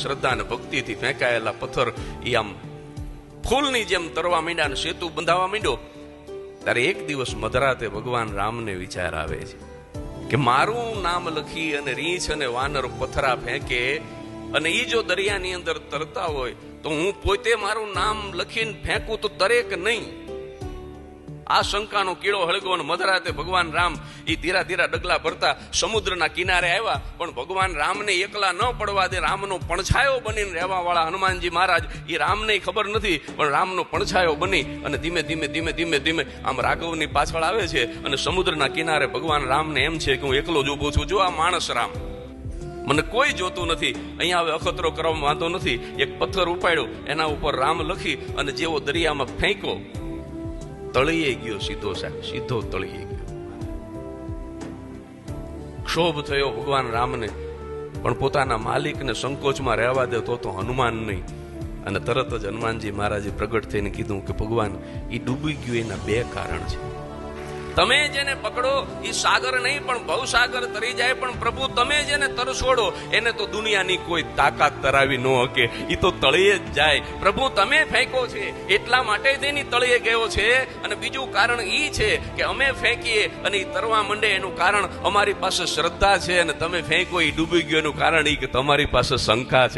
શ્રદ્ધા અને ભક્તિથી ફેંકાયેલા પથ્થર એ આમ ફૂલની જેમ તરવા માંડ્યા અને સેતુ બંધાવા માંડ્યો. ત્યારે એક દિવસ મધરાતે ભગવાન રામને વિચાર આવે છે કે મારું નામ લખી અને રીંછ અને વાનર પથ્થરા ફેંકે અને એ જો દરિયાની અંદર તરતા હોય તો હું પોતે મારું નામ લખીને ફેંકું તો તરે કે નહીં? આ શંકાનો કીડો હળગ્યો અને મધરાતે ભગવાન રામ એ ધીરા ધીરા ડગલા ભરતા સમુદ્રના કિનારે આવ્યા. પણ ભગવાન રામને એકલા ન પડવા દે, રામનો પડછાયો બનીને રહેવા વાળા હનુમાનજી મહારાજ એ રામને ખબર નથી, પણ રામનો પડછાયો બની અને ધીમે ધીમે ધીમે ધીમે ધીમે આમ રાઘવની પાછળ આવે છે. અને સમુદ્રના કિનારે ભગવાન રામને એમ છે કે હું એકલો જ ઉભો છું. જો આ માણસ રામ, મને કોઈ જોતું નથી, અહીંયા હવે અખતરો કરવામાં વાંધો નથી. એક પથ્થર ઉપાડ્યો, એના ઉપર રામ લખી અને જેવો દરિયામાં ફેંક્યો, તળીએ ગયો સીધો તળીએ ગયો. ક્ષોભ થયો ભગવાન રામને, પણ પોતાના માલિકને સંકોચમાં રહેવા દે તો હનુમાન નહીં. અને તરત જ હનુમાનજી મહારાજે પ્રગટ થઈને કીધું કે ભગવાન, એ ડૂબી ગયું એના બે કારણ છે. તમે જેને પકડો એ સાગર નહીં પણ ભવસાગર તરી જાય, પણ પ્રભુ તમે જેને તરછોડો એને તો દુનિયાની કોઈ તાકાત તરાવી ન શકે, એ તો તળિયે જ જાય. પ્રભુ તમે ફેંકો છે એટલા માટે જ એની તળિયે ગયો છે. અને બીજું કારણ એ છે કે અમે ફેંકીએ અને એ તરવા માંડે એનું કારણ અમારી પાસે શ્રદ્ધા છે, અને તમે ફેંકો એ ડૂબી ગયો એનું કારણ એ કે તમારી પાસે શંકા છે.